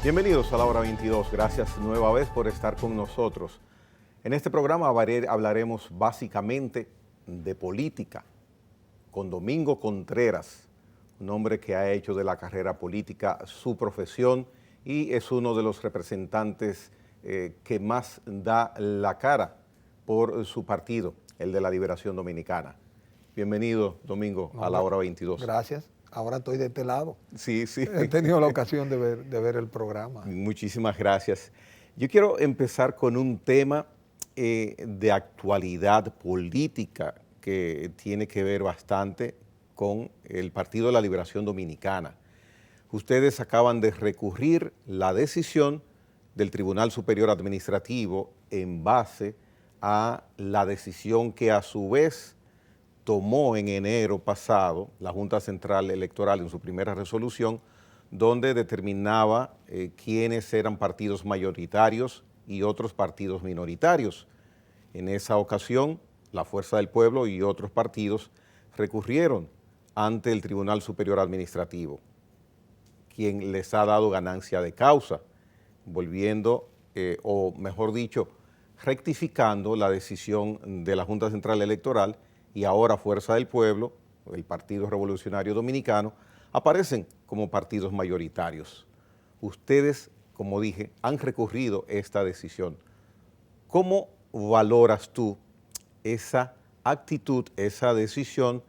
Bienvenidos a la hora 22, gracias nueva vez por estar con nosotros. En este programa hablaremos básicamente de política con Domingo Contreras, un hombre que ha hecho de la carrera política su profesión y es uno de los representantes que más da la cara por su partido, el de la Liberación Dominicana. Bienvenido, Domingo, a la hora 22. Gracias. Ahora estoy de este lado. Sí, sí. He tenido la ocasión de ver el programa. Muchísimas gracias. Yo quiero empezar con un tema de actualidad política que tiene que ver bastante con el Partido de la Liberación Dominicana. Ustedes acaban de recurrir la decisión del Tribunal Superior Administrativo en base a la decisión que a su vez tomó en enero pasado la Junta Central Electoral en su primera resolución, donde determinaba quiénes eran partidos mayoritarios y otros partidos minoritarios. En esa ocasión, la Fuerza del Pueblo y otros partidos recurrieron ante el Tribunal Superior Administrativo, quien les ha dado ganancia de causa, volviendo, o mejor dicho, rectificando la decisión de la Junta Central Electoral, y ahora Fuerza del Pueblo, el Partido Revolucionario Dominicano, aparecen como partidos mayoritarios. Ustedes, como dije, han recurrido esta decisión. ¿Cómo valoras tú esa actitud, esa decisión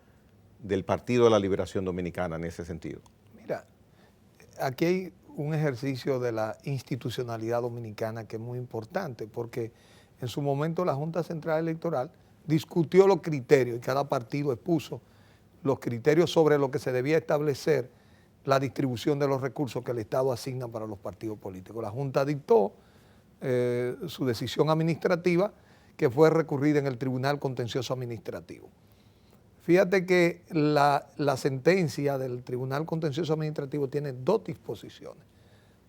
del Partido de la Liberación Dominicana en ese sentido? Mira, aquí hay un ejercicio de la institucionalidad dominicana que es muy importante, porque en su momento la Junta Central Electoral discutió los criterios y cada partido expuso los criterios sobre lo que se debía establecer la distribución de los recursos que el Estado asigna para los partidos políticos. La Junta dictó su decisión administrativa, que fue recurrida en el Tribunal Contencioso Administrativo. Fíjate que la sentencia del Tribunal Contencioso Administrativo tiene dos disposiciones,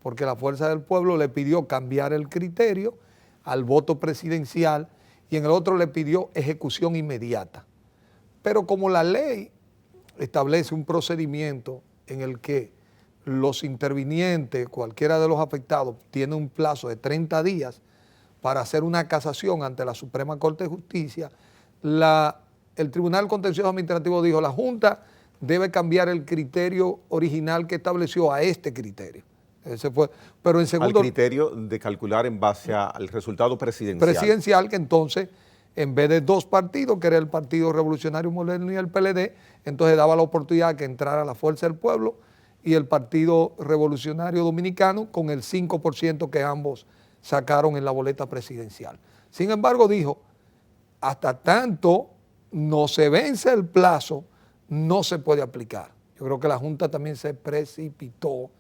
porque la Fuerza del Pueblo le pidió cambiar el criterio al voto presidencial y en el otro le pidió ejecución inmediata. Pero como la ley establece un procedimiento en el que los intervinientes, cualquiera de los afectados, tiene un plazo de 30 días para hacer una casación ante la Suprema Corte de Justicia, el Tribunal Contencioso Administrativo dijo, la Junta debe cambiar el criterio original que estableció a este criterio. Ese fue, pero en segundo, al criterio de calcular en base al resultado presidencial. Presidencial, que entonces, en vez de dos partidos, que era el Partido Revolucionario Moderno y el PLD, entonces daba la oportunidad que entrara la Fuerza del Pueblo y el Partido Revolucionario Dominicano con el 5% que ambos sacaron en la boleta presidencial. Sin embargo, dijo, hasta tanto no se vence el plazo, no se puede aplicar. Yo creo que la Junta también se precipitó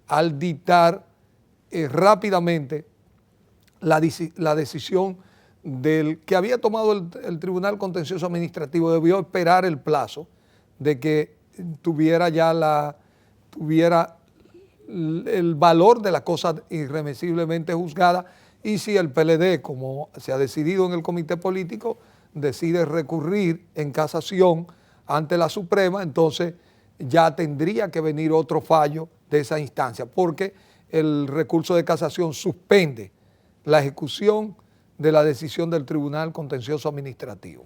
al dictar rápidamente la decisión del que había tomado el Tribunal Contencioso Administrativo. Debió esperar el plazo de que tuviera el valor de la cosa irremisiblemente juzgada, y si el PLD, como se ha decidido en el comité político, decide recurrir en casación ante la Suprema, entonces ya tendría que venir otro fallo de esa instancia, porque el recurso de casación suspende la ejecución de la decisión del Tribunal Contencioso Administrativo.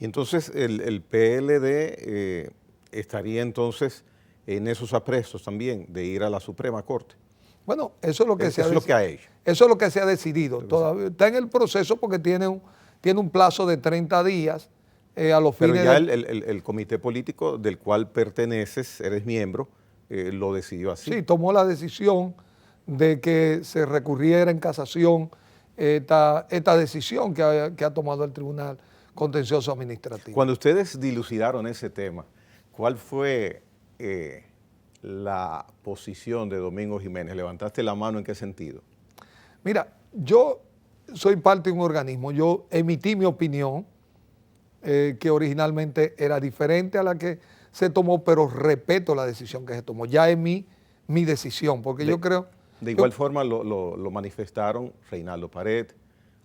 Y entonces el PLD estaría entonces en esos aprestos también de ir a la Suprema Corte. Bueno, eso es lo que ha hecho. Eso es lo que se ha decidido. Todavía está en el proceso porque tiene un plazo de 30 días a los fines. Pero ya el comité político del cual perteneces, eres miembro, lo decidió así. Sí, tomó la decisión de que se recurriera en casación esta decisión que ha tomado el Tribunal Contencioso Administrativo. Cuando ustedes dilucidaron ese tema, ¿cuál fue la posición de Domingo Jiménez? ¿Levantaste la mano en qué sentido? Mira, yo soy parte de un organismo, yo emití mi opinión, que originalmente era diferente a la que se tomó, pero respeto la decisión que se tomó. Ya es mi decisión, porque yo creo... De igual forma lo manifestaron Reinaldo Pared,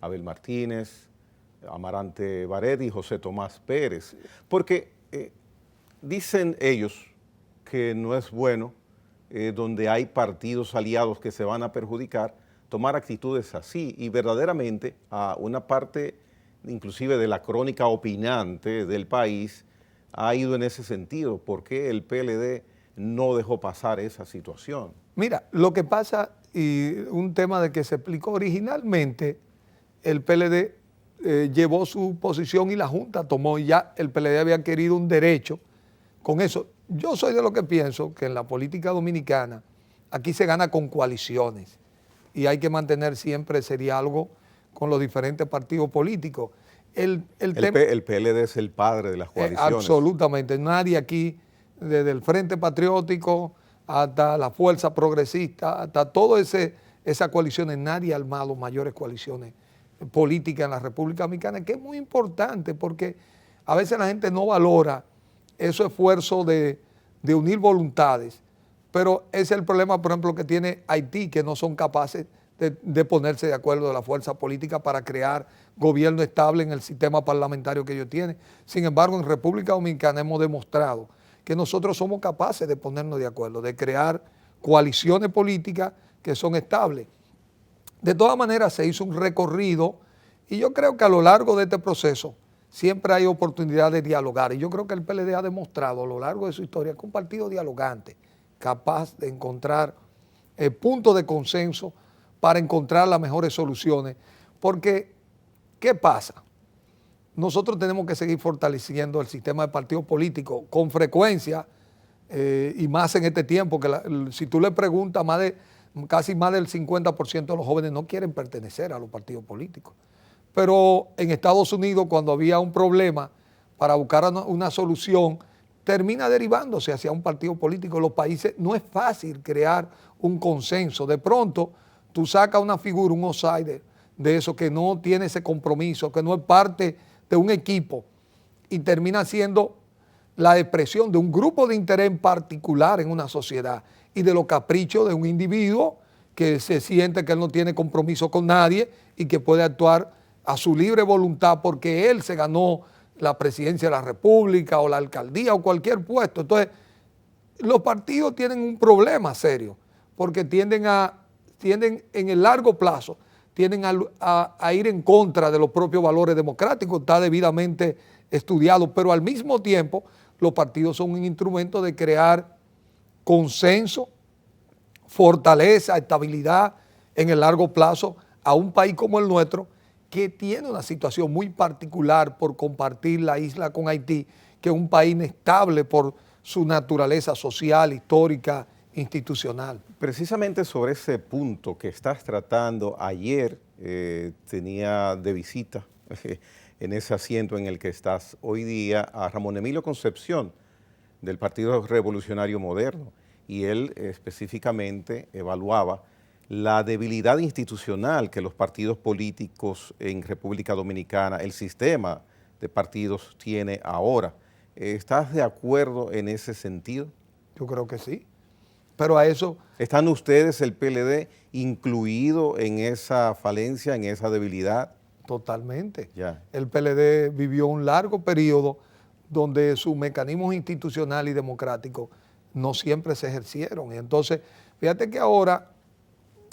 Abel Martínez, Amarante Baret y José Tomás Pérez, porque dicen ellos que no es bueno donde hay partidos aliados que se van a perjudicar, tomar actitudes así y verdaderamente a una parte inclusive de la crónica opinante del país ha ido en ese sentido. ¿Por qué el PLD no dejó pasar esa situación? Mira, lo que pasa, y un tema de que se explicó originalmente, el PLD llevó su posición y la Junta tomó, y ya el PLD había querido un derecho con eso. Yo soy de lo que pienso que en la política dominicana aquí se gana con coaliciones y hay que mantener siempre ese diálogo con los diferentes partidos políticos. El PLD es el padre de las coaliciones. Absolutamente. Nadie aquí, desde el Frente Patriótico hasta la Fuerza Progresista, hasta todas esas coaliciones, nadie ha armado mayores coaliciones políticas en la República Dominicana, que es muy importante porque a veces la gente no valora esos esfuerzos de unir voluntades, pero ese es el problema, por ejemplo, que tiene Haití, que no son capaces de ponerse de acuerdo de la fuerza política para crear gobierno estable en el sistema parlamentario que ellos tienen. Sin embargo, en República Dominicana hemos demostrado que nosotros somos capaces de ponernos de acuerdo, de crear coaliciones políticas que son estables. De todas maneras, se hizo un recorrido y yo creo que a lo largo de este proceso siempre hay oportunidad de dialogar. Y yo creo que el PLD ha demostrado a lo largo de su historia que es un partido dialogante, capaz de encontrar puntos de consenso para encontrar las mejores soluciones. Porque, ¿qué pasa? Nosotros tenemos que seguir fortaleciendo el sistema de partidos políticos con frecuencia y más en este tiempo, que si tú le preguntas, casi más del 50% de los jóvenes no quieren pertenecer a los partidos políticos. Pero en Estados Unidos, cuando había un problema para buscar una solución, termina derivándose hacia un partido político. Los países no es fácil crear un consenso. De pronto, tú sacas una figura, un outsider de eso que no tiene ese compromiso, que no es parte de un equipo y termina siendo la expresión de un grupo de interés en particular en una sociedad y de los caprichos de un individuo que se siente que él no tiene compromiso con nadie y que puede actuar a su libre voluntad porque él se ganó la presidencia de la República o la alcaldía o cualquier puesto. Entonces, los partidos tienen un problema serio porque tienden en el largo plazo, tienden a ir en contra de los propios valores democráticos, está debidamente estudiado, pero al mismo tiempo los partidos son un instrumento de crear consenso, fortaleza, estabilidad en el largo plazo a un país como el nuestro, que tiene una situación muy particular por compartir la isla con Haití, que es un país inestable por su naturaleza social, histórica, institucional. Precisamente sobre ese punto que estás tratando, ayer tenía de visita en ese asiento en el que estás hoy día a Ramón Emilio Concepción del Partido Revolucionario Moderno, y él específicamente evaluaba la debilidad institucional que los partidos políticos en República Dominicana, el sistema de partidos tiene ahora. ¿Estás de acuerdo en ese sentido? Yo creo que sí, pero a eso... ¿Están ustedes, el PLD, incluido en esa falencia, en esa debilidad? Totalmente. Ya. El PLD vivió un largo periodo donde sus mecanismos institucionales y democráticos no siempre se ejercieron. Y entonces, fíjate que ahora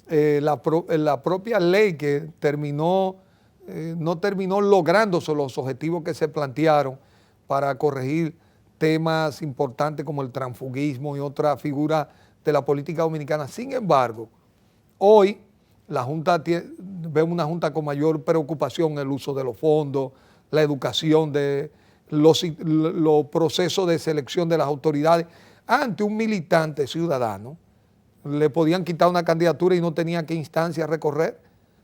la propia ley que no terminó lográndose los objetivos que se plantearon para corregir temas importantes como el transfugismo y otras figuras de la política dominicana. Sin embargo, hoy la Junta vemos una Junta con mayor preocupación en el uso de los fondos, la educación de los procesos de selección de las autoridades. Ante un militante ciudadano, le podían quitar una candidatura y no tenía qué instancia recorrer.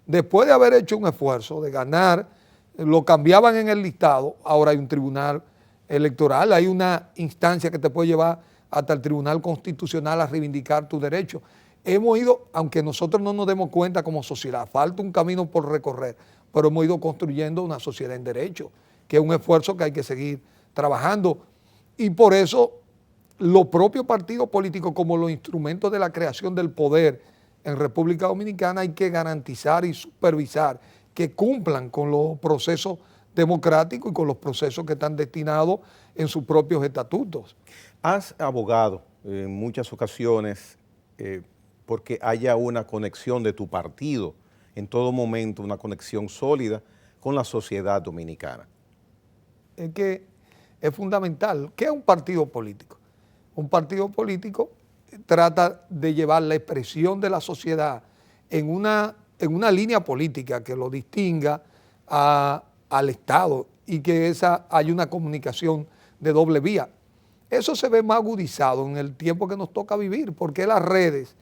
Después de haber hecho un esfuerzo de ganar, lo cambiaban en el listado, ahora hay un tribunal electoral, hay una instancia que te puede llevar hasta el Tribunal Constitucional a reivindicar tus derechos. Hemos ido, aunque nosotros no nos demos cuenta como sociedad, falta un camino por recorrer, pero hemos ido construyendo una sociedad en derecho, que es un esfuerzo que hay que seguir trabajando. Y por eso los propios partidos políticos, como los instrumentos de la creación del poder en República Dominicana, hay que garantizar y supervisar que cumplan con los procesos democráticos y con los procesos que están destinados en sus propios estatutos. Has abogado en muchas ocasiones porque haya una conexión de tu partido en todo momento, una conexión sólida con la sociedad dominicana? Es que es fundamental. ¿Qué es un partido político? Un partido político trata de llevar la expresión de la sociedad en una línea política que lo distinga al Estado y que haya una comunicación de doble vía. Eso se ve más agudizado en el tiempo que nos toca vivir, porque las redes,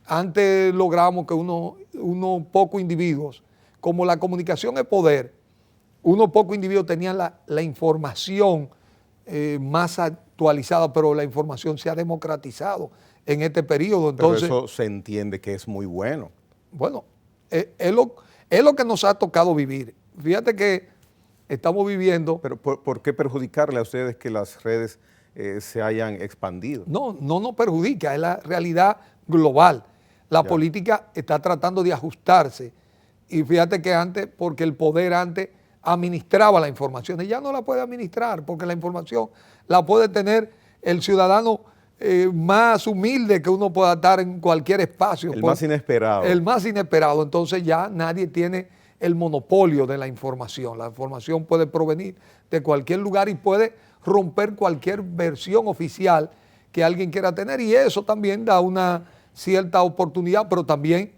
antes logramos que unos pocos individuos, como la comunicación es poder, unos pocos individuos tenían la información más actualizada, pero la información se ha democratizado en este periodo. Entonces, pero eso se entiende que es muy bueno. Bueno, es lo que nos ha tocado vivir. Fíjate que estamos viviendo... Pero ¿por qué perjudicarle a ustedes que las redes se hayan expandido? No nos perjudica, es la realidad global. La Ya. política está tratando de ajustarse. Y fíjate que antes, porque el poder antes administraba la información, y ya no la puede administrar, porque la información la puede tener el ciudadano más humilde que uno pueda estar en cualquier espacio. El más inesperado. El más inesperado. Entonces ya nadie tiene el monopolio de la información. La información puede provenir de cualquier lugar y puede romper cualquier versión oficial que alguien quiera tener, y eso también da una cierta oportunidad, pero también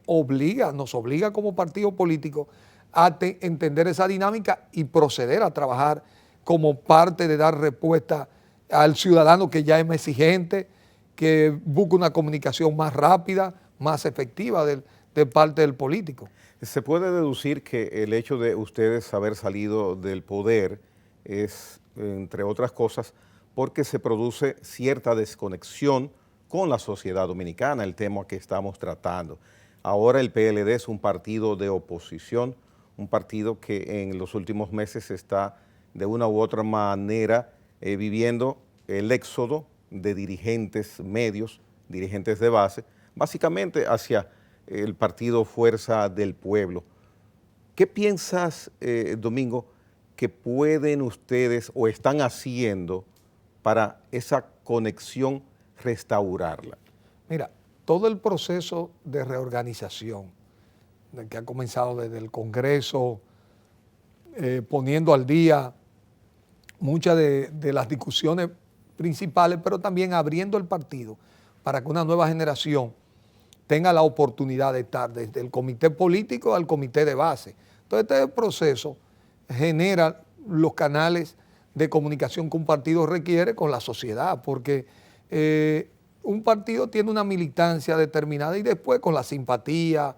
nos obliga como partido político a entender esa dinámica y proceder a trabajar como parte de dar respuesta al ciudadano que ya es más exigente, que busca una comunicación más rápida, más efectiva de parte del político. Se puede deducir que el hecho de ustedes haber salido del poder es, entre otras cosas, porque se produce cierta desconexión con la sociedad dominicana, el tema que estamos tratando. Ahora el PLD es un partido de oposición, un partido que en los últimos meses está de una u otra manera viviendo el éxodo de dirigentes medios, dirigentes de base, básicamente hacia el partido Fuerza del Pueblo. ¿Qué piensas, Domingo, que pueden ustedes o están haciendo para esa conexión restaurarla? Mira, todo el proceso de reorganización que ha comenzado desde el Congreso, poniendo al día muchas de las discusiones principales, pero también abriendo el partido para que una nueva generación tenga la oportunidad de estar desde el comité político al comité de base. Entonces, este proceso genera los canales de comunicación que un partido requiere con la sociedad, porque un partido tiene una militancia determinada y después con la simpatía,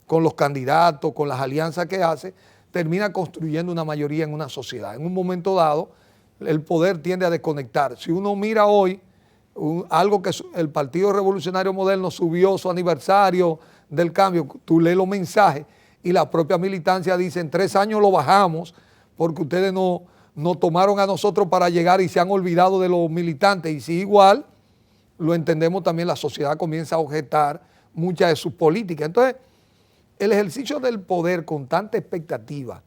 con los candidatos, con las alianzas que hace, termina construyendo una mayoría en una sociedad. En un momento dado, el poder tiende a desconectar. Si uno mira hoy, algo que el Partido Revolucionario Moderno subió su aniversario del cambio, tú lees los mensajes y la propia militancia dice, en 3 años lo bajamos porque ustedes no tomaron a nosotros para llegar y se han olvidado de los militantes. Y si igual, lo entendemos también, la sociedad comienza a objetar muchas de sus políticas. Entonces, el ejercicio del poder con tanta expectativa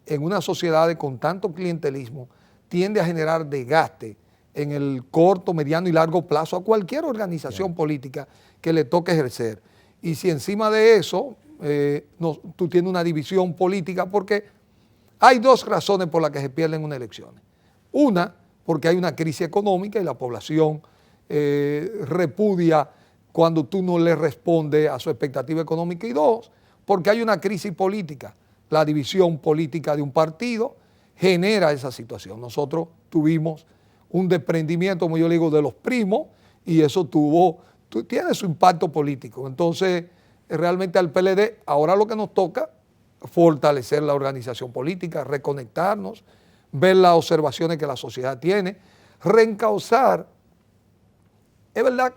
en una sociedad con tanto clientelismo tiende a generar desgaste en el corto, mediano y largo plazo a cualquier organización política que le toque ejercer. Y si encima de eso tú tienes una división política, porque hay 2 razones por las que se pierden unas elecciones. Una, porque hay una crisis económica y la población repudia cuando tú no le respondes a su expectativa económica. Y 2, porque hay una crisis política. La división política de un partido genera esa situación. Nosotros tuvimos un desprendimiento, como yo le digo, de los primos, y eso tiene su impacto político. Entonces, realmente al PLD, ahora lo que nos toca, fortalecer la organización política, reconectarnos, ver las observaciones que la sociedad tiene, reencauzar, es verdad,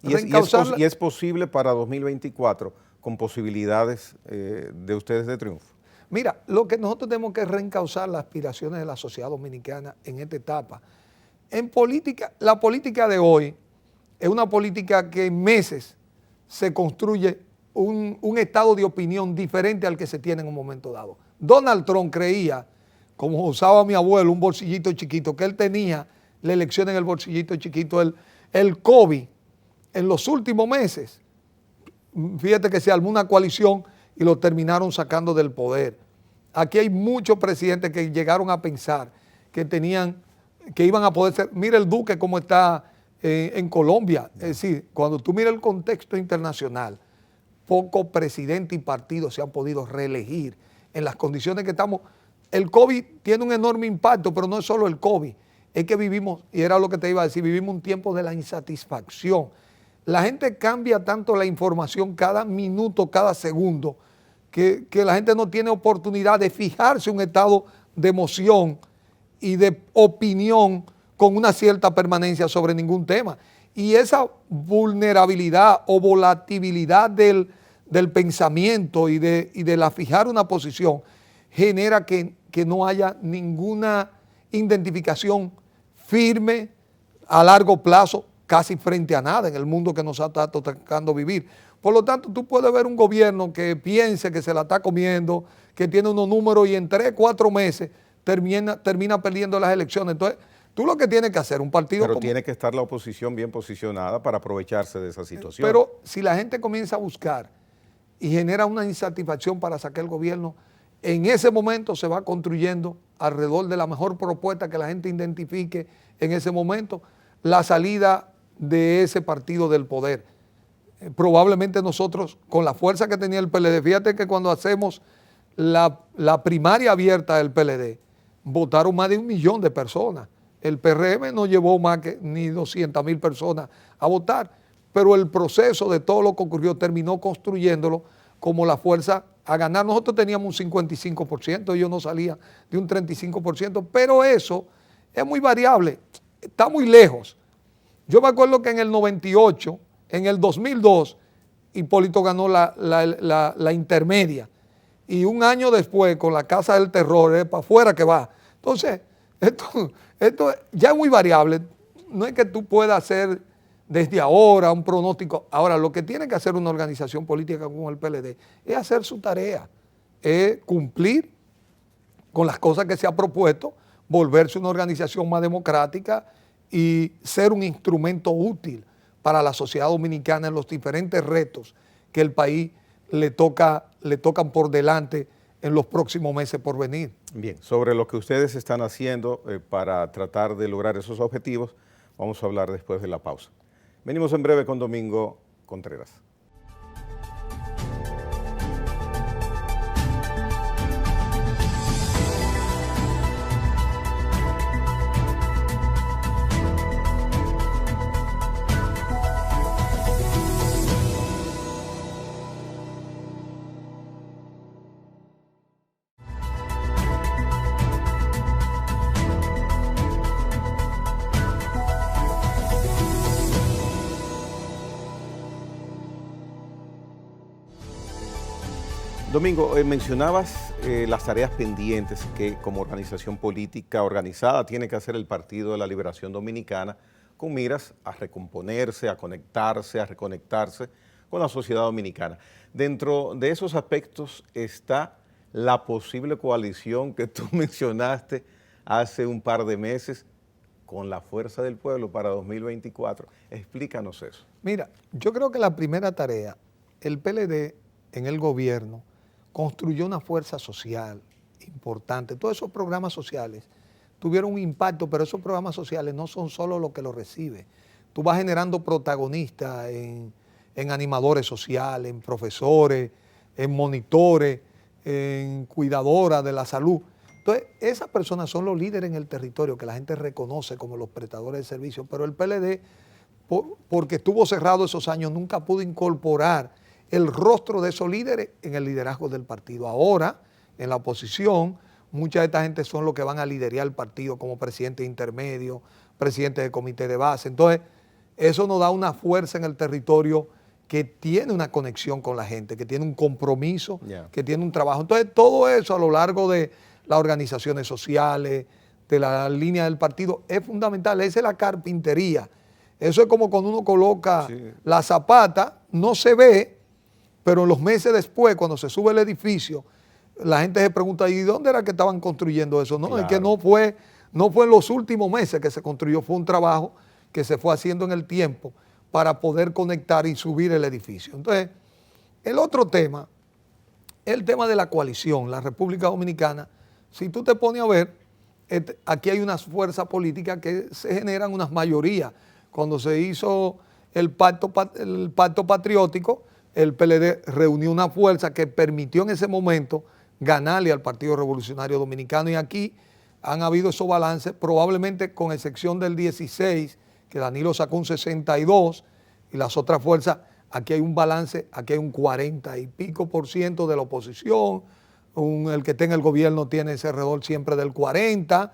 ¿Y es posible para 2024 con posibilidades de ustedes de triunfo? Mira, lo que nosotros tenemos que reencauzar las aspiraciones de la sociedad dominicana en esta etapa. En política, la política de hoy es una política que en meses se construye un estado de opinión diferente al que se tiene en un momento dado. Donald Trump creía, como usaba mi abuelo, un bolsillito chiquito, que él tenía la elección en el bolsillito chiquito. El COVID, en los últimos meses, fíjate que se armó una coalición y lo terminaron sacando del poder. Aquí hay muchos presidentes que llegaron a pensar que iban a poder ser. Mira el Duque cómo está en Colombia. Es decir, cuando tú miras el contexto internacional, pocos presidentes y partidos se han podido reelegir en las condiciones que estamos. El COVID tiene un enorme impacto, pero no es solo el COVID, es que vivimos, y era lo que te iba a decir, vivimos un tiempo de la insatisfacción. La gente cambia tanto la información cada minuto, cada segundo, que la gente no tiene oportunidad de fijarse en un estado de emoción y de opinión con una cierta permanencia sobre ningún tema. Y esa vulnerabilidad o volatilidad del pensamiento y de la fijar una posición genera que no haya ninguna identificación firme a largo plazo, casi frente a nada en el mundo que nos está tocando vivir. Por lo tanto, tú puedes ver un gobierno que piense que se la está comiendo, que tiene unos números y en 3, 4 meses termina perdiendo las elecciones. Entonces, tú lo que tienes que hacer, un partido Pero tiene que estar la oposición bien posicionada para aprovecharse de esa situación. Pero si la gente comienza a buscar y genera una insatisfacción para sacar el gobierno, en ese momento se va construyendo alrededor de la mejor propuesta que la gente identifique en ese momento, la salida de ese partido del poder. Probablemente nosotros, con la fuerza que tenía el PLD, fíjate que cuando hacemos la primaria abierta del PLD, votaron más de 1 millón de personas. El PRM no llevó más que ni 200,000 personas a votar, pero el proceso de todo lo que ocurrió terminó construyéndolo como la fuerza a ganar. Nosotros teníamos un 55%, ellos no salían de un 35%, pero eso es muy variable, está muy lejos. Yo me acuerdo que en el 98, en el 2002, Hipólito ganó la intermedia y un año después con la Casa del Terror, es para afuera que va. Entonces, esto ya es muy variable, no es que tú puedas hacer desde ahora un pronóstico. Ahora, lo que tiene que hacer una organización política como el PLD es hacer su tarea, es cumplir con las cosas que se ha propuesto, volverse una organización más democrática y ser un instrumento útil para la sociedad dominicana en los diferentes retos que el país le tocan por delante en los próximos meses por venir. Bien, sobre lo que ustedes están haciendo para tratar de lograr esos objetivos, vamos a hablar después de la pausa. Venimos en breve con Domingo Contreras. Domingo, mencionabas las tareas pendientes que como organización política organizada tiene que hacer el Partido de la Liberación Dominicana con miras a recomponerse, a conectarse, a reconectarse con la sociedad dominicana. Dentro de esos aspectos está la posible coalición que tú mencionaste hace un par de meses con la Fuerza del Pueblo para 2024. Explícanos eso. Mira, yo creo que la primera tarea, el PLD en el gobierno construyó una fuerza social importante. Todos esos programas sociales tuvieron un impacto, pero esos programas sociales no son solo los que los reciben. Tú vas generando protagonistas en animadores sociales, en profesores, en monitores, en cuidadoras de la salud. Entonces, esas personas son los líderes en el territorio que la gente reconoce como los prestadores de servicios, pero el PLD, porque estuvo cerrado esos años, nunca pudo incorporar el rostro de esos líderes en el liderazgo del partido. Ahora, en la oposición, mucha de esta gente son los que van a liderar el partido como presidente intermedio, presidente de comité de base. Entonces, eso nos da una fuerza en el territorio que tiene una conexión con la gente, que tiene un compromiso, que tiene un trabajo. Entonces, todo eso a lo largo de las organizaciones sociales, de la línea del partido, es fundamental. Esa es la carpintería. Eso es como cuando uno coloca la zapata, no se ve, pero los meses después, cuando se sube el edificio, la gente se pregunta, ¿y dónde era que estaban construyendo eso? No, claro. Es que no fue en los últimos meses que se construyó, fue un trabajo que se fue haciendo en el tiempo para poder conectar y subir el edificio. Entonces, El otro tema, el tema de la coalición, la República Dominicana. Si tú te pones a ver, aquí hay unas fuerzas políticas que se generan unas mayorías. Cuando se hizo el pacto patriótico, el PLD reunió una fuerza que permitió en ese momento ganarle al Partido Revolucionario Dominicano, y aquí han habido esos balances, probablemente con excepción del 16, que Danilo sacó un 62, y las otras fuerzas, aquí hay un balance, aquí hay un 40 y pico % de la oposición, el que esté en el gobierno tiene ese alrededor siempre del 40,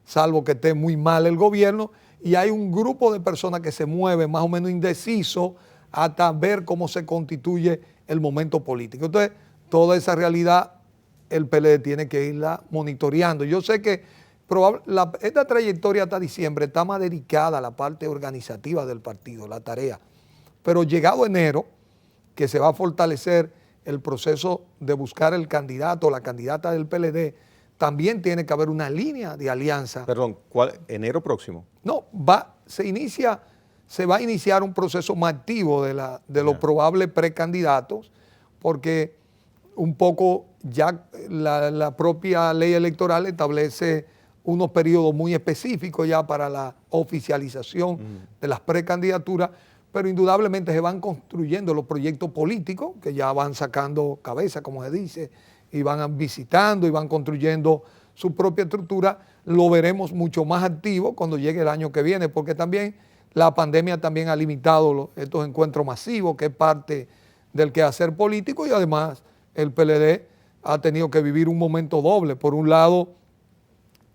salvo que esté muy mal el gobierno, y hay un grupo de personas que se mueven más o menos indeciso hasta ver cómo se constituye el momento político. Entonces, toda esa realidad el PLD tiene que irla monitoreando. Yo sé que esta trayectoria hasta diciembre está más dedicada a la parte organizativa del partido, la tarea, pero llegado enero, que se va a fortalecer el proceso de buscar el candidato o la candidata del PLD, también tiene que haber una línea de alianza. Perdón, ¿cuál? ¿Enero próximo? No, se va a iniciar un proceso más activo de los probables precandidatos, porque un poco ya la propia ley electoral establece unos periodos muy específicos ya para la oficialización de las precandidaturas, pero indudablemente se van construyendo los proyectos políticos que ya van sacando cabeza, como se dice, y van visitando y van construyendo su propia estructura. Lo veremos mucho más activo cuando llegue el año que viene, porque también la pandemia también ha limitado estos encuentros masivos, que es parte del quehacer político, y además el PLD ha tenido que vivir un momento doble. Por un lado,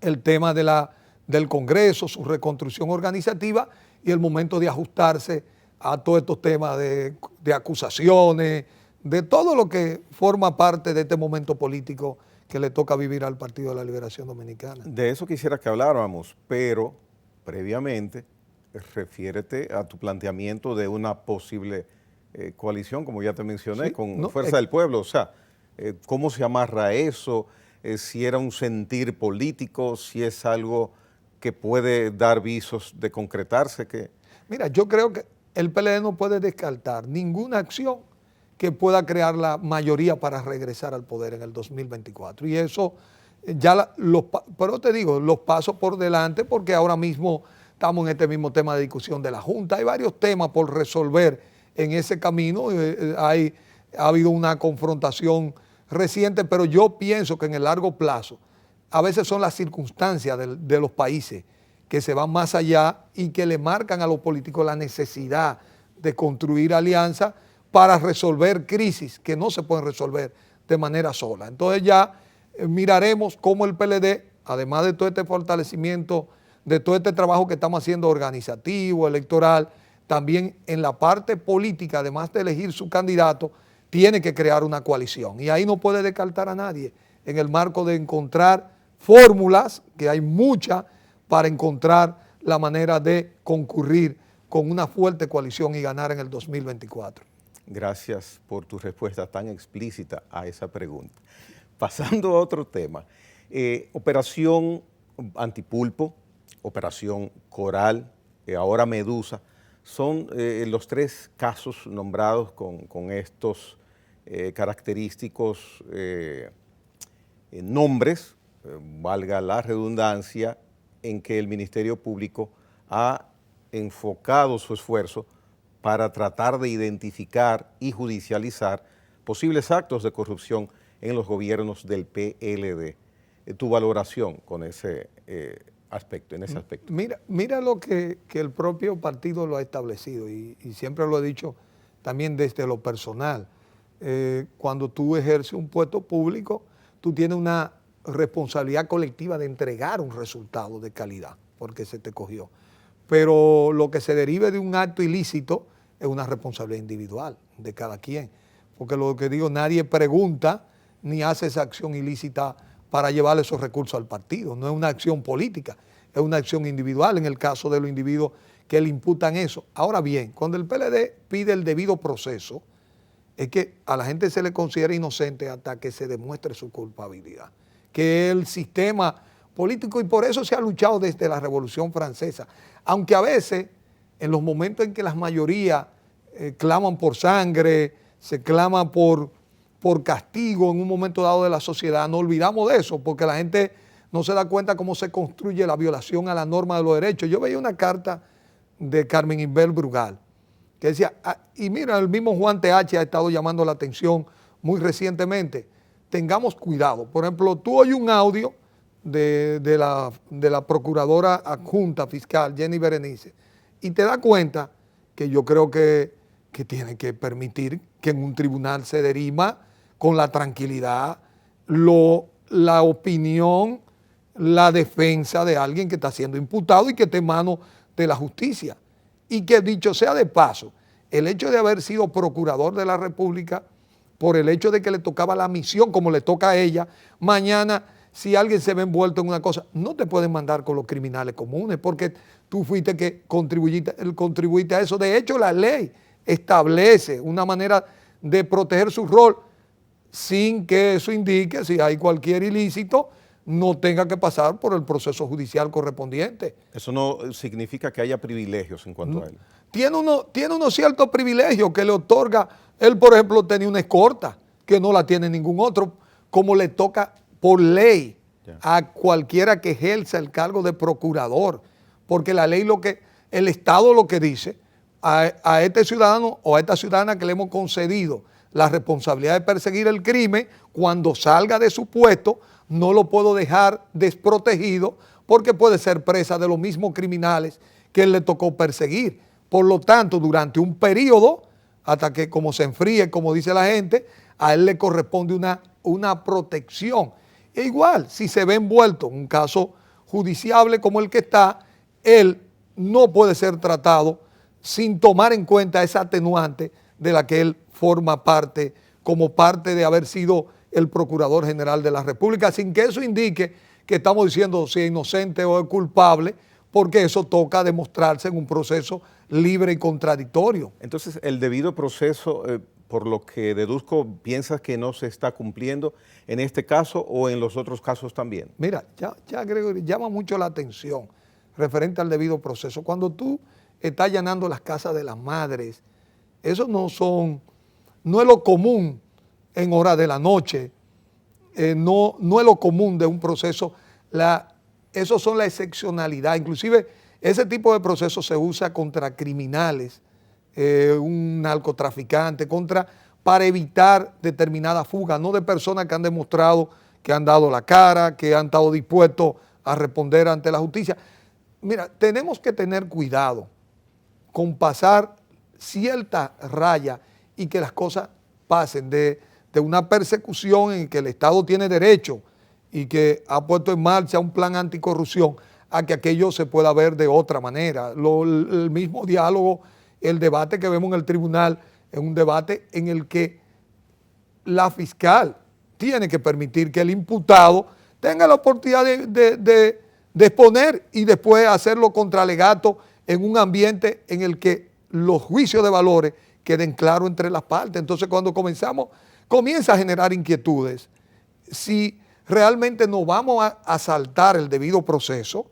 el tema del Congreso, su reconstrucción organizativa, y el momento de ajustarse a todos estos temas de acusaciones, de todo lo que forma parte de este momento político que le toca vivir al Partido de la Liberación Dominicana. De eso quisiera que habláramos, pero previamente refiérete a tu planteamiento de una posible coalición, como ya te mencioné, Sí, con no, Fuerza del Pueblo. O sea, ¿cómo se amarra eso? Si era un sentir político, si es algo que puede dar visos de concretarse. Mira, yo creo que el PLD no puede descartar ninguna acción que pueda crear la mayoría para regresar al poder en el 2024. Y eso pero te digo, los pasos por delante, porque ahora mismo estamos en este mismo tema de discusión de la Junta. Hay varios temas por resolver en ese camino. Ha habido una confrontación reciente, pero yo pienso que en el largo plazo, a veces son las circunstancias de los países que se van más allá y que le marcan a los políticos la necesidad de construir alianzas para resolver crisis que no se pueden resolver de manera sola. Entonces ya miraremos cómo el PLD, además de todo este fortalecimiento, de todo este trabajo que estamos haciendo organizativo, electoral, también en la parte política, además de elegir su candidato, tiene que crear una coalición. Y ahí no puede descartar a nadie en el marco de encontrar fórmulas, que hay muchas, para encontrar la manera de concurrir con una fuerte coalición y ganar en el 2024. Gracias por tu respuesta tan explícita a esa pregunta. Pasando a otro tema, Operación Antipulpo, Operación Coral, ahora Medusa, son los 3 casos nombrados con estos característicos nombres, valga la redundancia, en que el Ministerio Público ha enfocado su esfuerzo para tratar de identificar y judicializar posibles actos de corrupción en los gobiernos del PLD. Tu valoración con ese aspecto, en ese aspecto. Mira lo que el propio partido lo ha establecido, y siempre lo he dicho también desde lo personal. Cuando tú ejerces un puesto público, tú tienes una responsabilidad colectiva de entregar un resultado de calidad, porque se te cogió. Pero lo que se derive de un acto ilícito es una responsabilidad individual de cada quien. Porque lo que digo, nadie pregunta ni hace esa acción ilícita para llevarle esos recursos al partido. No es una acción política, es una acción individual en el caso de los individuos que le imputan eso. Ahora bien, cuando el PLD pide el debido proceso, es que a la gente se le considera inocente hasta que se demuestre su culpabilidad, que el sistema político, y por eso se ha luchado desde la Revolución Francesa, aunque a veces en los momentos en que las mayorías claman por sangre, se clama por castigo en un momento dado de la sociedad, no olvidamos de eso, porque la gente no se da cuenta cómo se construye la violación a la norma de los derechos. Yo veía una carta de Carmen Inbel Brugal, que decía, y mira, el mismo Juan TH ha estado llamando la atención muy recientemente, tengamos cuidado. Por ejemplo, tú oyes un audio de la procuradora adjunta fiscal, Jenny Berenice, y te das cuenta que yo creo que tiene que permitir que en un tribunal se derima con la tranquilidad la opinión, la defensa de alguien que está siendo imputado y que está en manos de la justicia. Y que, dicho sea de paso, el hecho de haber sido procurador de la República, por el hecho de que le tocaba la misión como le toca a ella, mañana si alguien se ve envuelto en una cosa, no te pueden mandar con los criminales comunes porque tú fuiste que contribuiste a eso. De hecho, la ley establece una manera de proteger su rol sin que eso indique, si hay cualquier ilícito, no tenga que pasar por el proceso judicial correspondiente. Eso no significa que haya privilegios en cuanto a él. Tiene unos ciertos privilegios que le otorga. Él, por ejemplo, tenía una escorta que no la tiene ningún otro, como le toca por ley a cualquiera que ejerza el cargo de procurador, porque la ley el Estado lo que dice, a este ciudadano o a esta ciudadana que le hemos concedido la responsabilidad de perseguir el crimen, cuando salga de su puesto, no lo puedo dejar desprotegido porque puede ser presa de los mismos criminales que él le tocó perseguir. Por lo tanto, durante un periodo, hasta que como se enfríe, como dice la gente, a él le corresponde una protección. E igual, si se ve envuelto en un caso judiciable como el que está, él no puede ser tratado sin tomar en cuenta esa atenuante de la que él forma parte, como parte de haber sido el Procurador General de la República, sin que eso indique que estamos diciendo si es inocente o es culpable, porque eso toca demostrarse en un proceso libre y contradictorio. Entonces, el debido proceso, por lo que deduzco, ¿piensas que no se está cumpliendo en este caso o en los otros casos también? Mira, ya Gregory, llama mucho la atención referente al debido proceso. Cuando tú estás allanando las casas de las madres, eso no es lo común en horas de la noche, no es lo común de un proceso, eso son la excepcionalidad. Inclusive ese tipo de proceso se usa contra criminales, un narcotraficante, para evitar determinada fuga, no de personas que han demostrado que han dado la cara, que han estado dispuestos a responder ante la justicia. Mira, tenemos que tener cuidado con pasar cierta raya y que las cosas pasen de una persecución en que el Estado tiene derecho y que ha puesto en marcha un plan anticorrupción a que aquello se pueda ver de otra manera. El mismo diálogo, el debate que vemos en el tribunal es un debate en el que la fiscal tiene que permitir que el imputado tenga la oportunidad de exponer y después hacerlo contra alegato en un ambiente en el que los juicios de valores queden claros entre las partes. Entonces, cuando comienza a generar inquietudes, si realmente no vamos a saltar el debido proceso,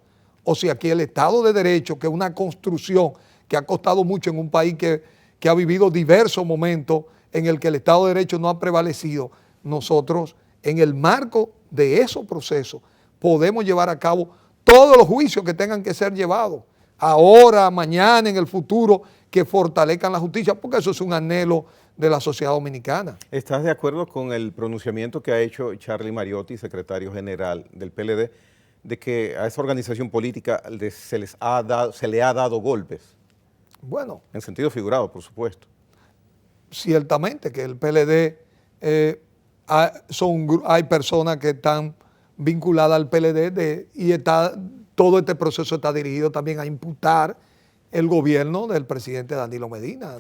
o si aquí el Estado de Derecho, que es una construcción que ha costado mucho en un país que ha vivido diversos momentos en el que el Estado de Derecho no ha prevalecido, nosotros en el marco de esos procesos podemos llevar a cabo todos los juicios que tengan que ser llevados, ahora, mañana, en el futuro, que fortalezcan la justicia, porque eso es un anhelo de la sociedad dominicana. ¿Estás de acuerdo con el pronunciamiento que ha hecho Charlie Mariotti, secretario general del PLD, de que a esa organización política se le ha dado golpes? Bueno. En sentido figurado, por supuesto. Ciertamente que el PLD, hay personas que están vinculadas al PLD y todo este proceso está dirigido también a imputar el gobierno del presidente Danilo Medina.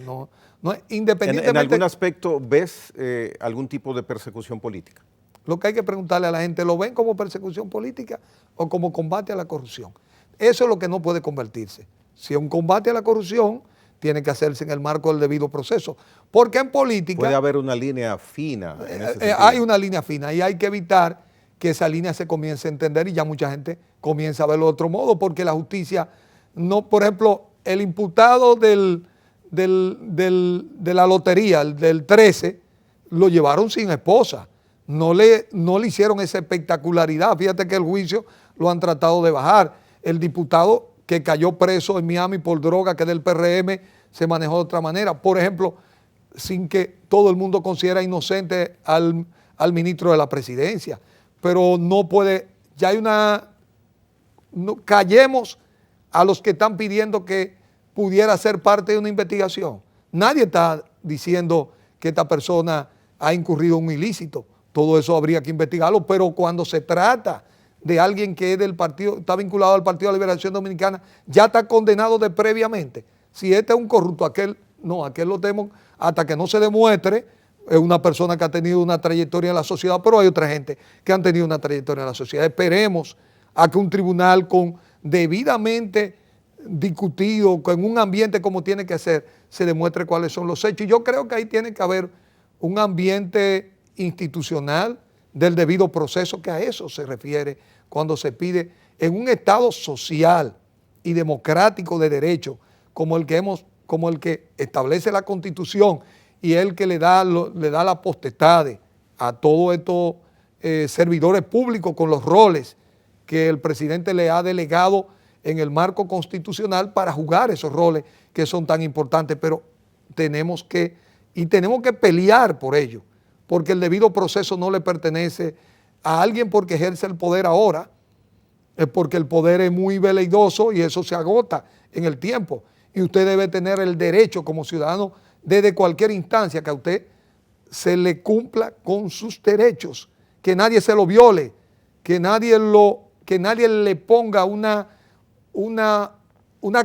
Independientemente. ¿En algún aspecto ves algún tipo de persecución política? Lo que hay que preguntarle a la gente, ¿lo ven como persecución política o como combate a la corrupción? Eso es lo que no puede convertirse. Si es un combate a la corrupción, tiene que hacerse en el marco del debido proceso. Porque en política... Puede haber una línea fina en ese sentido. Hay una línea fina y hay que evitar que esa línea se comience a entender y ya mucha gente comienza a verlo de otro modo, porque la justicia no, por ejemplo, el imputado del de la lotería, del 13, lo llevaron sin esposa. No le hicieron esa espectacularidad. Fíjate que el juicio lo han tratado de bajar. El diputado que cayó preso en Miami por droga, que es del PRM, se manejó de otra manera. Por ejemplo, sin que todo el mundo considera inocente al ministro de la presidencia. Pero no puede, ya hay una, no, callemos a los que están pidiendo que pudiera ser parte de una investigación. Nadie está diciendo que esta persona ha incurrido en un ilícito. Todo eso habría que investigarlo, pero cuando se trata de alguien que es del partido, está vinculado al Partido de la Liberación Dominicana, ya está condenado de previamente. Si este es un corrupto, aquel lo tenemos hasta que no se demuestre. Es una persona que ha tenido una trayectoria en la sociedad, pero hay otra gente que han tenido una trayectoria en la sociedad. Esperemos a que un tribunal con debidamente discutido, con un ambiente como tiene que ser, se demuestre cuáles son los hechos. Y yo creo que ahí tiene que haber un ambiente institucional del debido proceso, que a eso se refiere cuando se pide en un Estado social y democrático de derecho como el que establece la Constitución y el que le da la potestad a todos estos servidores públicos con los roles que el presidente le ha delegado en el marco constitucional para jugar esos roles que son tan importantes, pero tenemos que pelear por ello, porque el debido proceso no le pertenece a alguien porque ejerce el poder ahora, es porque el poder es muy veleidoso y eso se agota en el tiempo, y usted debe tener el derecho como ciudadano desde cualquier instancia que a usted se le cumpla con sus derechos, que nadie se lo viole, que nadie le ponga una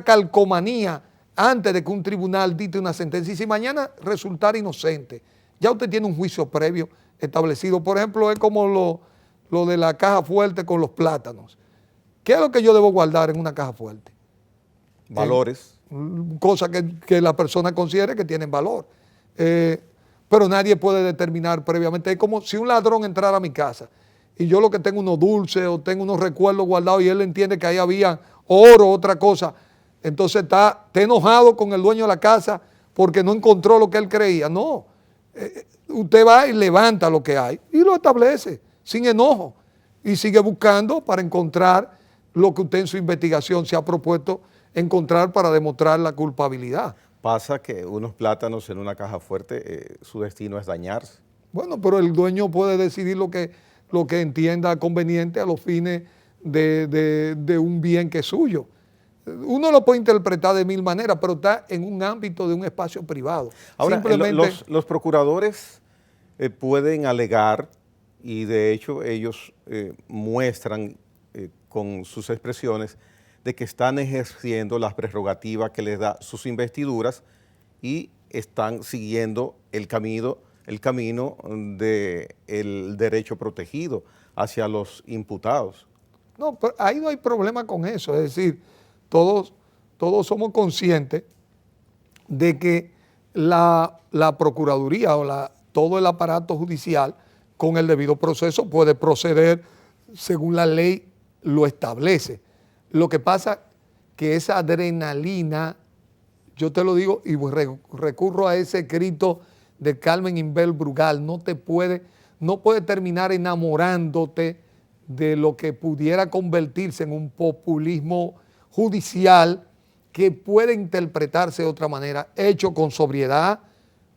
calcomanía antes de que un tribunal dicte una sentencia. Y si mañana resultara inocente, ya usted tiene un juicio previo establecido. Por ejemplo, es como lo de la caja fuerte con los plátanos. ¿Qué es lo que yo debo guardar en una caja fuerte? Valores. Cosas que la persona considere que tienen valor. Pero nadie puede determinar previamente. Es como si un ladrón entrara a mi casa y yo lo que tengo unos dulces o tengo unos recuerdos guardados y él entiende que ahí había oro, otra cosa. Entonces está enojado con el dueño de la casa porque no encontró lo que él creía. No, usted va y levanta lo que hay y lo establece sin enojo y sigue buscando para encontrar lo que usted en su investigación se ha propuesto encontrar para demostrar la culpabilidad. Pasa que unos plátanos en una caja fuerte, su destino es dañarse. Bueno, pero el dueño puede decidir lo que entienda conveniente a los fines de un bien que es suyo. Uno lo puede interpretar de mil maneras, pero está en un ámbito de un espacio privado. Ahora, simplemente, los procuradores pueden alegar, y de hecho ellos muestran con sus expresiones de que están ejerciendo las prerrogativas que les da sus investiduras y están siguiendo el camino del derecho protegido hacia los imputados. No, pero ahí no hay problema con eso. Es decir, todos somos conscientes de que la Procuraduría o todo el aparato judicial con el debido proceso puede proceder según la ley lo establece. Lo que pasa que esa adrenalina, yo te lo digo y recurro a ese escrito de Carmen Inbel Brugal, no puede terminar enamorándote de lo que pudiera convertirse en un populismo judicial que puede interpretarse de otra manera, hecho con sobriedad,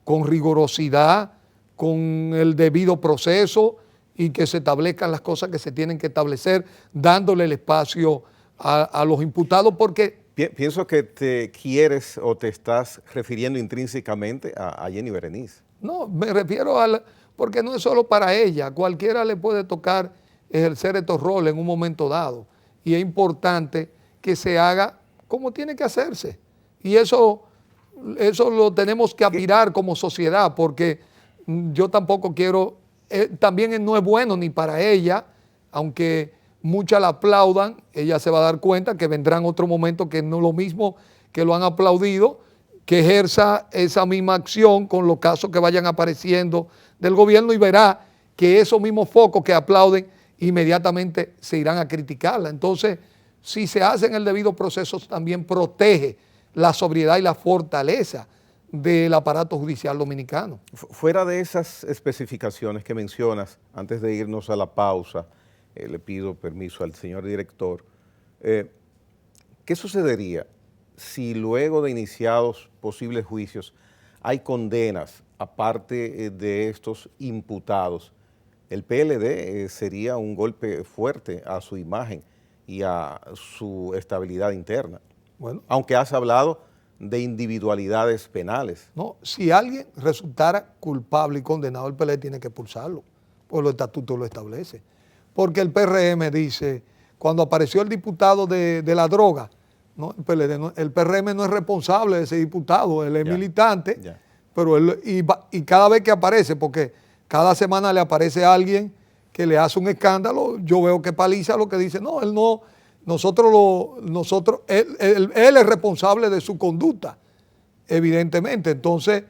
con rigurosidad, con el debido proceso y que se establezcan las cosas que se tienen que establecer, dándole el espacio a los imputados, porque... Pienso que te quieres o te estás refiriendo intrínsecamente a Jenny Berenice. No, me refiero porque no es solo para ella, cualquiera le puede tocar ejercer estos roles en un momento dado y es importante que se haga como tiene que hacerse y eso lo tenemos que aspirar como sociedad, porque yo tampoco quiero, también no es bueno ni para ella, aunque muchas la aplaudan, ella se va a dar cuenta que vendrán otros momentos que no es lo mismo que lo han aplaudido, que ejerza esa misma acción con los casos que vayan apareciendo del gobierno y verá que esos mismos focos que aplauden inmediatamente se irán a criticarla. Entonces, si se hace en el debido proceso, también protege la sobriedad y la fortaleza del aparato judicial dominicano. Fuera de esas especificaciones que mencionas, antes de irnos a la pausa, le pido permiso al señor director, ¿qué sucedería si luego de iniciados posibles juicios hay condenas aparte de estos imputados? El PLD sería un golpe fuerte a su imagen y a su estabilidad interna. Bueno, aunque has hablado de individualidades penales. No, si alguien resultara culpable y condenado, el PLD tiene que expulsarlo, pues los estatutos lo establecen. Porque el PRM dice, cuando apareció el diputado de la droga, ¿no? El PRM no es responsable de ese diputado, él es militante, pero él, y cada vez que aparece, porque cada semana le aparece alguien que le hace un escándalo, yo veo que Paliza lo que dice, no, él no, él es responsable de su conducta, evidentemente. Entonces,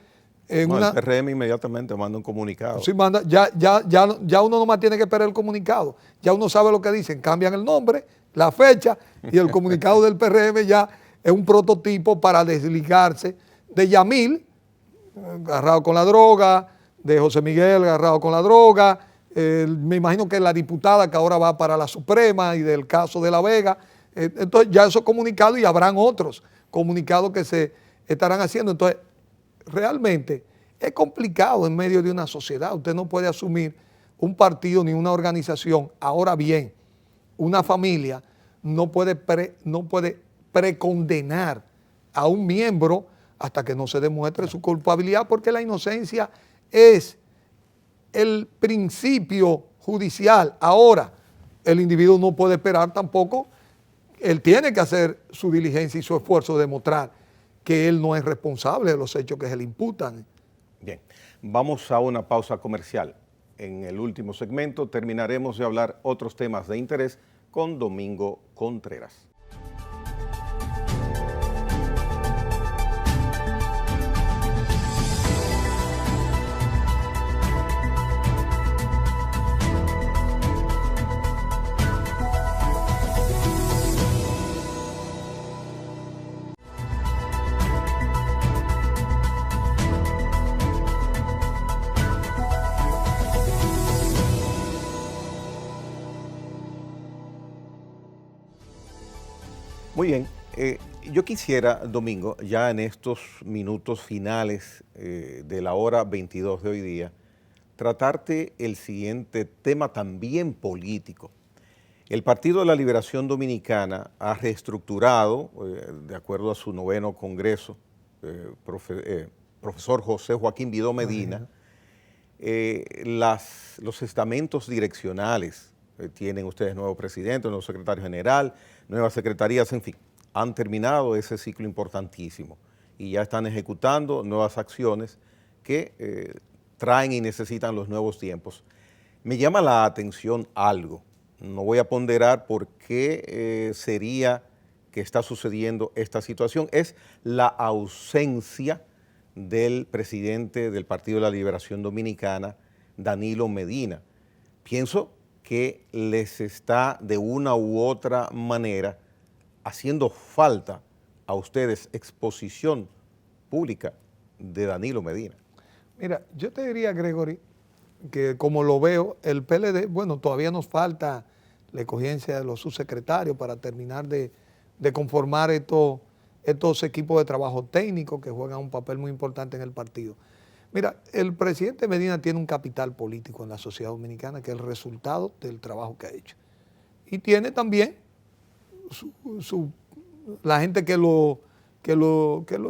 el PRM inmediatamente manda un comunicado. Sí, manda, ya uno nomás tiene que esperar el comunicado, ya uno sabe lo que dicen, cambian el nombre, la fecha, y el comunicado del PRM ya es un prototipo para desligarse de Yamil, agarrado con la droga, de José Miguel agarrado con la droga, me imagino que la diputada que ahora va para la Suprema y del caso de La Vega, entonces ya esos comunicados y habrán otros comunicados que se estarán haciendo. Entonces, realmente es complicado en medio de una sociedad, usted no puede asumir un partido ni una organización. Ahora bien, una familia no puede precondenar a un miembro hasta que no se demuestre su culpabilidad, porque la inocencia es el principio judicial. Ahora, el individuo no puede esperar tampoco, él tiene que hacer su diligencia y su esfuerzo de demostrar que él no es responsable de los hechos que se le imputan. Bien, vamos a una pausa comercial. En el último segmento terminaremos de hablar otros temas de interés con Domingo Contreras. Muy bien, yo quisiera, Domingo, ya en estos minutos finales de la hora 22 de hoy día, tratarte el siguiente tema también político. El Partido de la Liberación Dominicana ha reestructurado, de acuerdo a su 9º Congreso, profesor José Joaquín Vidó Medina, los estamentos direccionales. Tienen ustedes nuevo presidente, nuevo secretario general, nuevas secretarías, en fin, han terminado ese ciclo importantísimo y ya están ejecutando nuevas acciones que traen y necesitan los nuevos tiempos. Me llama la atención algo, no voy a ponderar por qué sería que está sucediendo esta situación, es la ausencia del presidente del Partido de la Liberación Dominicana, Danilo Medina. Pienso que les está de una u otra manera haciendo falta a ustedes exposición pública de Danilo Medina. Mira, yo te diría, Gregory, que como lo veo, el PLD, bueno, todavía nos falta la escogencia de los subsecretarios para terminar de conformar estos equipos de trabajo técnicos que juegan un papel muy importante en el partido. Mira, el presidente Medina tiene un capital político en la sociedad dominicana que es el resultado del trabajo que ha hecho. Y tiene también la gente que lo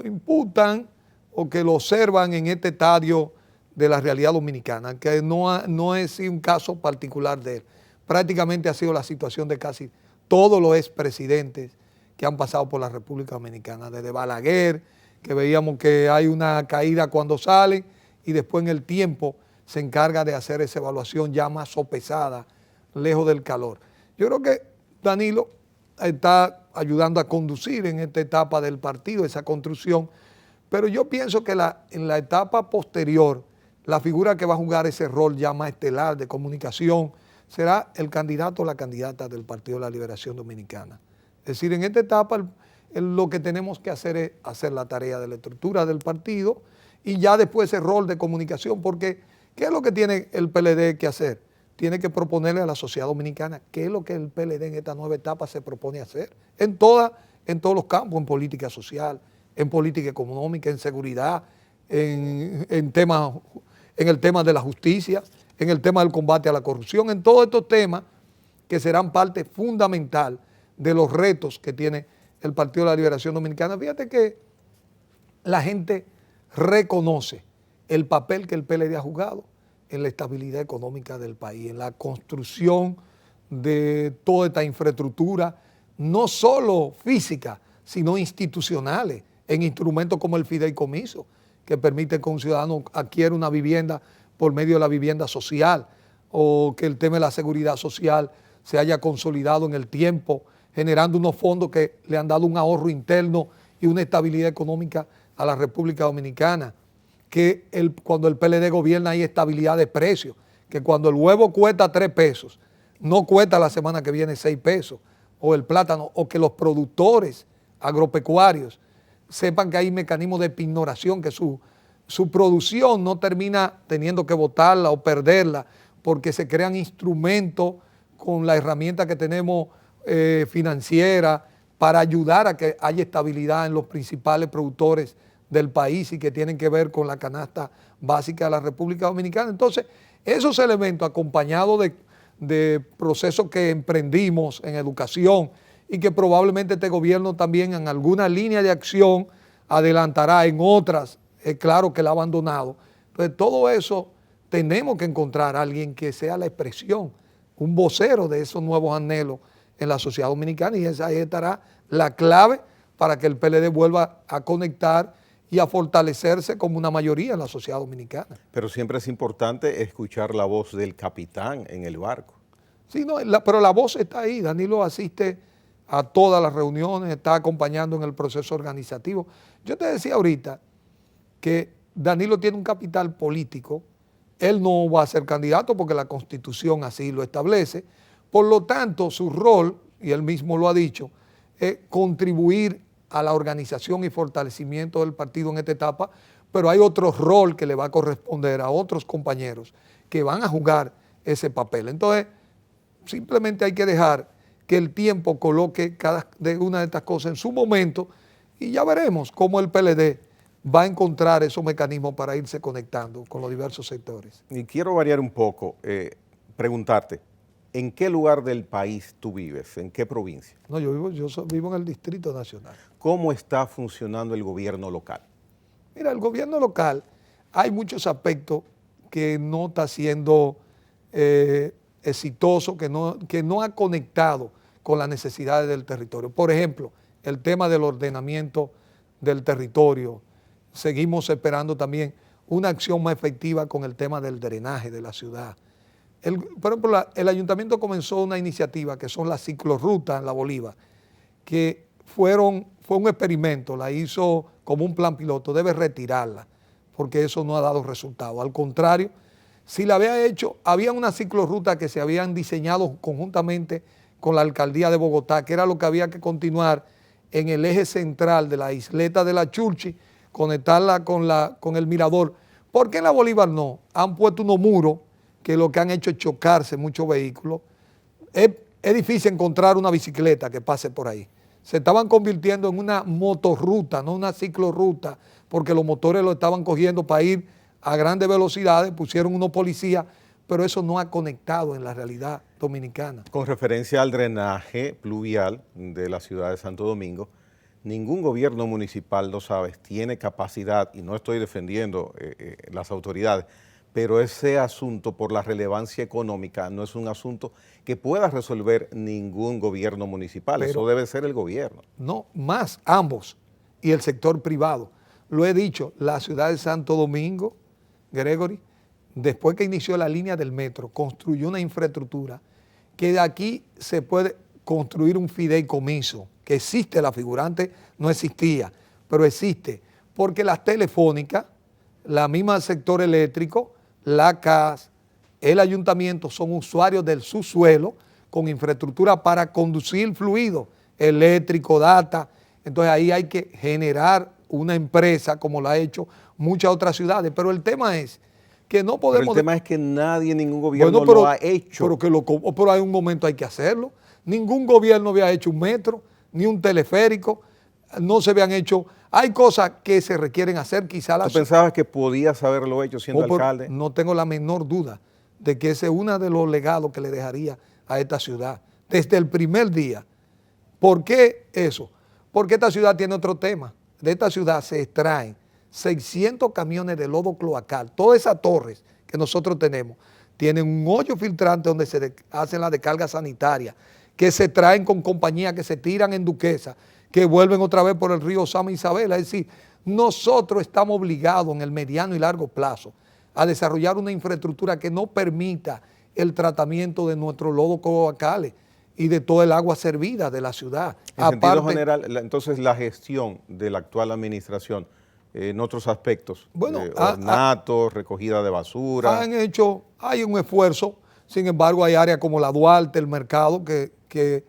imputan o que lo observan en este estadio de la realidad dominicana, que no es un caso particular de él. Prácticamente ha sido la situación de casi todos los expresidentes que han pasado por la República Dominicana, desde Balaguer, que veíamos que hay una caída cuando salen y después en el tiempo se encarga de hacer esa evaluación ya más sopesada, lejos del calor. Yo creo que Danilo está ayudando a conducir en esta etapa del partido, esa construcción, pero yo pienso que en la etapa posterior, la figura que va a jugar ese rol ya más estelar de comunicación será el candidato o la candidata del Partido de la Liberación Dominicana. Es decir, en esta etapa lo que tenemos que hacer es hacer la tarea de la estructura del partido y ya después ese rol de comunicación, porque ¿qué es lo que tiene el PLD que hacer? Tiene que proponerle a la sociedad dominicana qué es lo que el PLD en esta nueva etapa se propone hacer, en todos los campos, en política social, en política económica, en seguridad, en el tema de la justicia, en el tema del combate a la corrupción, en todos estos temas que serán parte fundamental de los retos que tiene el Partido de la Liberación Dominicana. Fíjate que la gente reconoce el papel que el PLD ha jugado en la estabilidad económica del país, en la construcción de toda esta infraestructura, no solo física, sino institucionales, en instrumentos como el fideicomiso, que permite que un ciudadano adquiera una vivienda por medio de la vivienda social, o que el tema de la seguridad social se haya consolidado en el tiempo, generando unos fondos que le han dado un ahorro interno y una estabilidad económica a la República Dominicana, que cuando el PLD gobierna hay estabilidad de precios, que cuando el huevo cuesta 3 pesos, no cuesta la semana que viene 6 pesos, o el plátano, o que los productores agropecuarios sepan que hay mecanismos de pignoración, que su producción no termina teniendo que botarla o perderla, porque se crean instrumentos con la herramienta que tenemos financiera para ayudar a que haya estabilidad en los principales productores del país y que tienen que ver con la canasta básica de la República Dominicana. Entonces, esos elementos acompañados de procesos que emprendimos en educación y que probablemente este gobierno también en alguna línea de acción adelantará, en otras, es claro que la ha abandonado. Entonces, todo eso tenemos que encontrar a alguien que sea la expresión, un vocero de esos nuevos anhelos en la sociedad dominicana, y esa ahí estará la clave para que el PLD vuelva a conectar y a fortalecerse como una mayoría en la sociedad dominicana. Pero siempre es importante escuchar la voz del capitán en el barco. Sí, no, pero la voz está ahí. Danilo asiste a todas las reuniones, está acompañando en el proceso organizativo. Yo te decía ahorita que Danilo tiene un capital político. Él no va a ser candidato porque la Constitución así lo establece. Por lo tanto, su rol, y él mismo lo ha dicho, es contribuir a la organización y fortalecimiento del partido en esta etapa, pero hay otro rol que le va a corresponder a otros compañeros que van a jugar ese papel. Entonces, simplemente hay que dejar que el tiempo coloque cada una de estas cosas en su momento y ya veremos cómo el PLD va a encontrar esos mecanismos para irse conectando con los diversos sectores. Y quiero variar un poco, preguntarte, ¿en qué lugar del país tú vives? ¿En qué provincia? No, yo vivo en el Distrito Nacional. ¿Cómo está funcionando el gobierno local? Mira, el gobierno local, hay muchos aspectos que no está siendo exitoso, que no ha conectado con las necesidades del territorio. Por ejemplo, el tema del ordenamiento del territorio. Seguimos esperando también una acción más efectiva con el tema del drenaje de la ciudad. Por ejemplo, el ayuntamiento comenzó una iniciativa que son las ciclorrutas en la Bolívar, que fue un experimento, la hizo como un plan piloto, debe retirarla, porque eso no ha dado resultado. Al contrario, si la había hecho, había una ciclorruta que se habían diseñado conjuntamente con la alcaldía de Bogotá, que era lo que había que continuar en el eje central de la isleta de la Churchi, conectarla con el mirador. ¿Por qué en la Bolívar no? Han puesto unos muros que lo que han hecho es chocarse muchos vehículos. Es difícil encontrar una bicicleta que pase por ahí. Se estaban convirtiendo en una motorruta, no una ciclorruta, porque los motores lo estaban cogiendo para ir a grandes velocidades, pusieron unos policías, pero eso no ha conectado en la realidad dominicana. Con referencia al drenaje pluvial de la ciudad de Santo Domingo, ningún gobierno municipal, lo sabes, tiene capacidad, y no estoy defendiendo las autoridades, pero ese asunto, por la relevancia económica, no es un asunto que pueda resolver ningún gobierno municipal. Pero eso debe ser el gobierno. No, más ambos, y el sector privado. Lo he dicho, la ciudad de Santo Domingo, Gregory, después que inició la línea del metro, construyó una infraestructura que de aquí se puede construir un fideicomiso, que existe, la figurante no existía, pero existe, porque las telefónicas, la misma sector eléctrico, la CAS, el ayuntamiento son usuarios del subsuelo con infraestructura para conducir fluido eléctrico, data, Entonces ahí hay que generar una empresa como la ha hecho muchas otras ciudades. Pero el tema es que no podemos... Pero el tema es que nadie, ningún gobierno lo ha hecho. Pero hay un momento hay que hacerlo. Ningún gobierno había hecho un metro, ni un teleférico, no se habían hecho... Hay cosas que se requieren hacer, quizá ¿Tú pensabas que podías haberlo hecho siendo alcalde? No tengo la menor duda de que ese es uno de los legados que le dejaría a esta ciudad desde el primer día. ¿Por qué eso? Porque esta ciudad tiene otro tema. De esta ciudad se extraen 600 camiones de lodo cloacal. Todas esas torres que nosotros tenemos tienen un hoyo filtrante donde se hacen la descarga sanitaria, que se traen con compañías que se tiran en Duquesa, que vuelven otra vez por el río Sama Isabela. Es decir, nosotros estamos obligados en el mediano y largo plazo a desarrollar una infraestructura que no permita el tratamiento de nuestros lodos cloacales y de todo el agua servida de la ciudad. En sentido general, entonces la gestión de la actual administración en otros aspectos, bueno, ornatos, recogida de basura. Hay un esfuerzo, sin embargo hay áreas como la Duarte, el mercado, que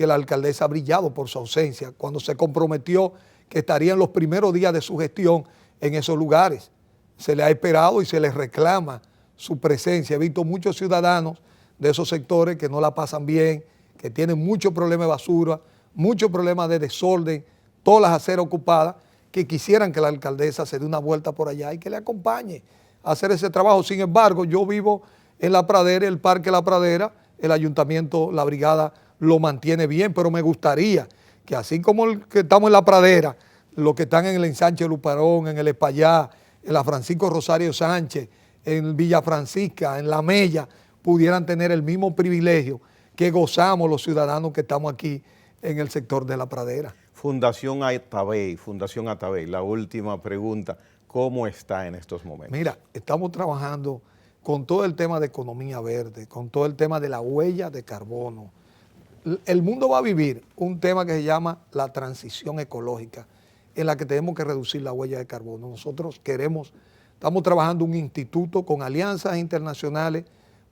la alcaldesa ha brillado por su ausencia, cuando se comprometió que estaría en los primeros días de su gestión en esos lugares. Se le ha esperado y se le reclama su presencia. He visto muchos ciudadanos de esos sectores que no la pasan bien, que tienen muchos problemas de basura, muchos problemas de desorden, todas las aceras ocupadas, que quisieran que la alcaldesa se dé una vuelta por allá y que le acompañe a hacer ese trabajo. Sin embargo, yo vivo en La Pradera, el Parque La Pradera, el ayuntamiento, la brigada lo mantiene bien, pero me gustaría que así como el que estamos en La Pradera, los que están en el ensanche Luperón, en el Espaillá, en la Francisco Rosario Sánchez, en Villa Francisca, en La Mella, pudieran tener el mismo privilegio que gozamos los ciudadanos que estamos aquí en el sector de La Pradera. Fundación Atabey, la última pregunta, ¿cómo está en estos momentos? Mira, estamos trabajando con todo el tema de economía verde, con todo el tema de la huella de carbono. El mundo va a vivir un tema que se llama la transición ecológica, en la que tenemos que reducir la huella de carbono. Nosotros estamos trabajando un instituto con alianzas internacionales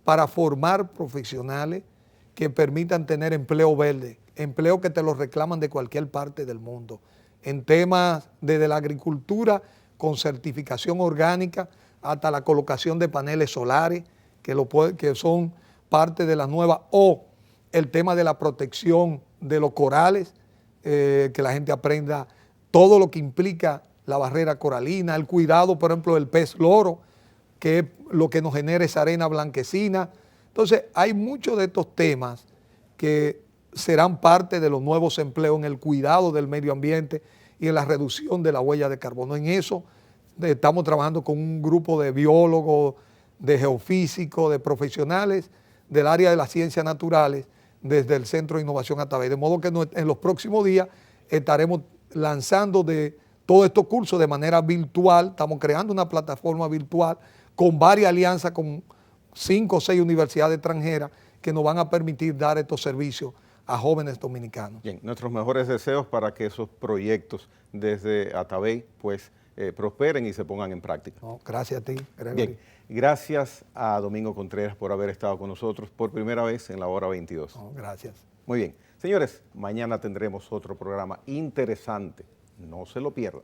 para formar profesionales que permitan tener empleo verde, empleo que te lo reclaman de cualquier parte del mundo, en temas desde la agricultura con certificación orgánica hasta la colocación de paneles solares, que son parte de la nueva, o el tema de la protección de los corales, que la gente aprenda todo lo que implica la barrera coralina, el cuidado, por ejemplo, del pez loro, que es lo que nos genera esa arena blanquecina. Entonces, hay muchos de estos temas que serán parte de los nuevos empleos en el cuidado del medio ambiente y en la reducción de la huella de carbono. En eso estamos trabajando con un grupo de biólogos, de geofísicos, de profesionales del área de las ciencias naturales desde el Centro de Innovación Atabey. De modo que en los próximos días estaremos lanzando de todos estos cursos de manera virtual. Estamos creando una plataforma virtual con varias alianzas con 5 o 6 universidades extranjeras que nos van a permitir dar estos servicios a jóvenes dominicanos. Bien, nuestros mejores deseos para que esos proyectos desde Atabey pues prosperen y se pongan en práctica. No, gracias a ti, Gregory. Bien, gracias a Domingo Contreras por haber estado con nosotros por primera vez en la hora 22. No, gracias. Muy bien, señores, mañana tendremos otro programa interesante, no se lo pierdan.